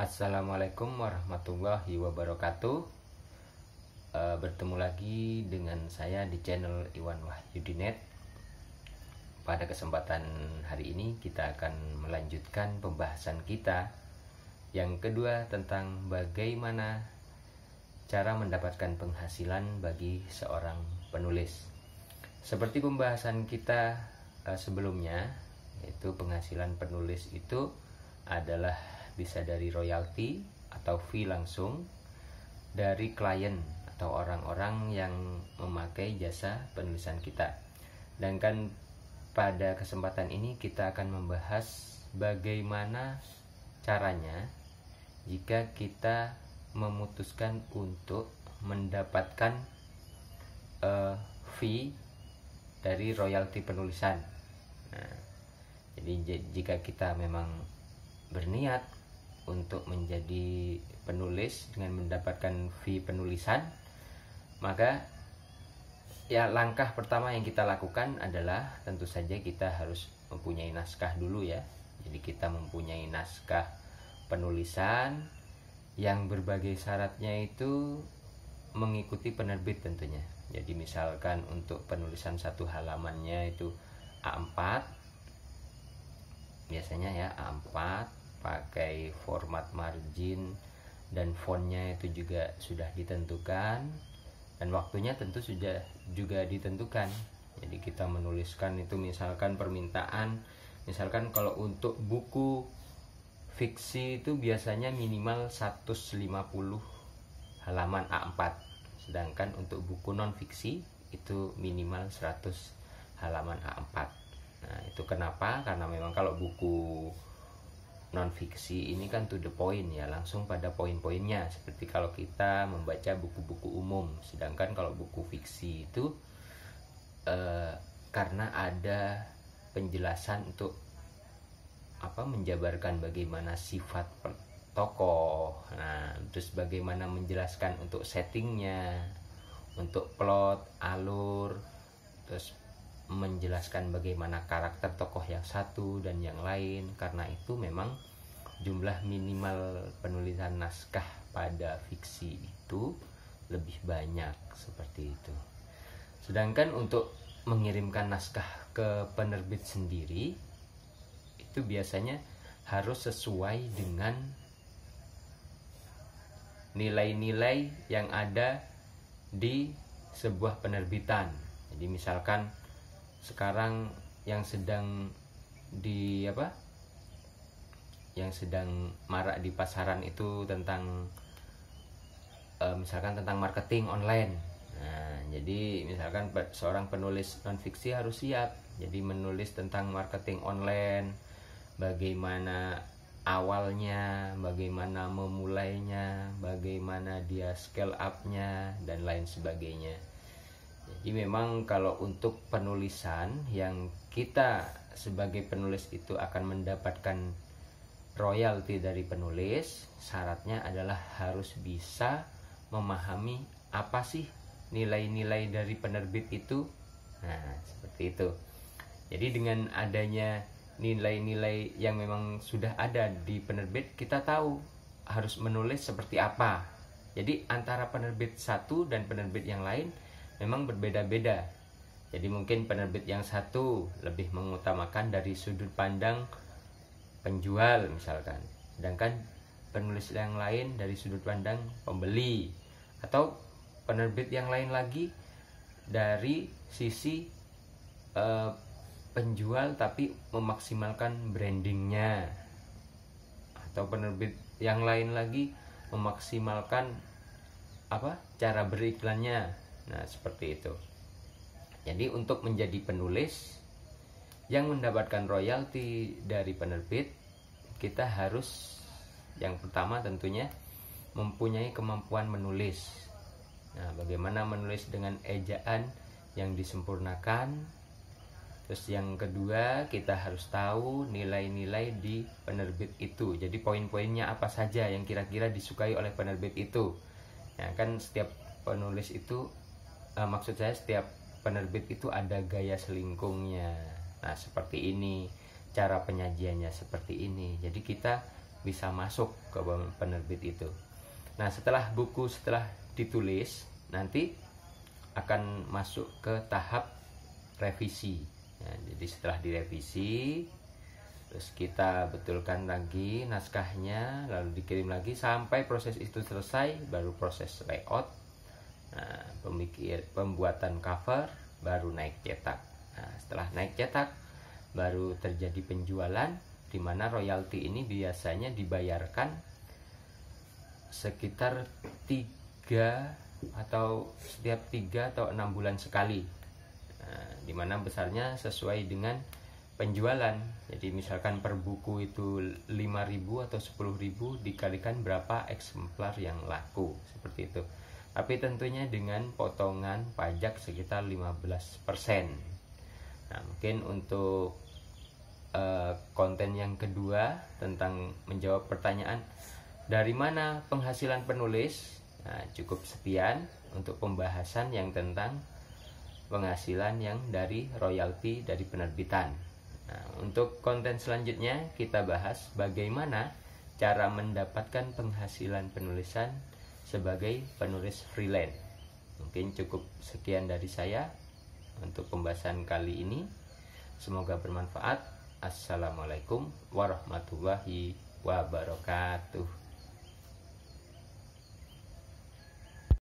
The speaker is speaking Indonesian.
Assalamualaikum warahmatullahi wabarakatuh. Bertemu lagi dengan saya di channel Iwan Wahyudinet. Pada kesempatan hari ini kita akan melanjutkan pembahasan kita yang kedua tentang bagaimana cara mendapatkan penghasilan bagi seorang penulis. Seperti pembahasan kita sebelumnya, yaitu penghasilan penulis itu adalah bisa dari royalti atau fee langsung dari klien atau orang-orang yang memakai jasa penulisan kita. Dan kan pada kesempatan ini kita akan membahas bagaimana caranya jika kita memutuskan untuk mendapatkan fee dari royalti penulisan. Nah, jadi jika kita memang berniat untuk menjadi penulis dengan mendapatkan fee penulisan, maka ya langkah pertama yang kita lakukan adalah tentu saja kita harus mempunyai naskah dulu ya. Jadi kita mempunyai naskah penulisan yang berbagai syaratnya itu mengikuti penerbit tentunya. Jadi misalkan untuk penulisan satu halamannya itu A4, biasanya ya A4, pakai format margin dan fontnya itu juga sudah ditentukan, dan waktunya tentu sudah juga ditentukan. Jadi kita menuliskan itu misalkan permintaan, misalkan kalau untuk buku fiksi itu biasanya minimal 150 halaman A4, sedangkan untuk buku non fiksi itu minimal 100 halaman A4. Nah, itu kenapa? Karena memang kalau buku non fiksi ini kan to the point ya, langsung pada poin-poinnya, seperti kalau kita membaca buku-buku umum. Sedangkan kalau buku fiksi itu karena ada penjelasan untuk menjabarkan bagaimana sifat tokoh, nah terus bagaimana menjelaskan untuk settingnya, untuk plot, alur, terus menjelaskan bagaimana karakter tokoh yang satu dan yang lain. Karena itu memang jumlah minimal penulisan naskah pada fiksi itu lebih banyak seperti itu. Sedangkan untuk mengirimkan naskah ke penerbit sendiri itu biasanya harus sesuai dengan nilai-nilai yang ada di sebuah penerbitan. Jadi misalkan sekarang yang sedang marak di pasaran itu tentang misalkan tentang marketing online. Nah, jadi misalkan seorang penulis non fiksi harus siap jadi menulis tentang marketing online, bagaimana awalnya, bagaimana memulainya, bagaimana dia scale up-nya dan lain sebagainya. Jadi memang kalau untuk penulisan yang kita sebagai penulis itu akan mendapatkan royalti dari penulis, syaratnya adalah harus bisa memahami apa sih nilai-nilai dari penerbit itu. Nah, seperti itu. Jadi dengan adanya nilai-nilai yang memang sudah ada di penerbit, kita tahu harus menulis seperti apa. Jadi antara penerbit satu dan penerbit yang lain memang berbeda-beda. Jadi mungkin penerbit yang satu lebih mengutamakan dari sudut pandang penjual misalkan, sedangkan penulis yang lain dari sudut pandang pembeli, atau penerbit yang lain lagi dari sisi penjual tapi memaksimalkan brandingnya, atau penerbit yang lain lagi memaksimalkan cara beriklannya. Nah, seperti itu. Jadi untuk menjadi penulis yang mendapatkan royalti dari penerbit, kita harus yang pertama tentunya mempunyai kemampuan menulis. Nah, bagaimana menulis dengan ejaan yang disempurnakan. Terus yang kedua, kita harus tahu nilai-nilai di penerbit itu. Jadi poin-poinnya apa saja yang kira-kira disukai oleh penerbit itu. Ya kan setiap penulis itu maksud saya setiap penerbit itu ada gaya selingkungnya. Nah, seperti ini, cara penyajiannya seperti ini. Jadi kita bisa masuk ke penerbit itu. Nah, setelah ditulis, nanti akan masuk ke tahap revisi. Nah, jadi setelah direvisi, terus kita betulkan lagi naskahnya, lalu dikirim lagi sampai proses itu selesai, baru proses layout, nah, pembuatan cover, baru naik cetak. Nah, setelah naik cetak, baru terjadi penjualan, di mana royalti ini biasanya dibayarkan sekitar 3 atau setiap 3 atau 6 bulan sekali. Nah, dimana besarnya sesuai dengan penjualan. Jadi misalkan per buku itu 5.000 atau 10.000 dikalikan berapa eksemplar yang laku, seperti itu. Tapi tentunya dengan potongan pajak sekitar 15%. Nah, mungkin untuk konten yang kedua tentang menjawab pertanyaan dari mana penghasilan penulis, nah, cukup sekian untuk pembahasan yang tentang penghasilan yang dari royalti dari penerbitan. Nah, untuk konten selanjutnya kita bahas bagaimana cara mendapatkan penghasilan penulisan sebagai penulis freelance. Mungkin cukup sekian dari saya untuk pembahasan kali ini. Semoga bermanfaat. Assalamualaikum warahmatullahi wabarakatuh.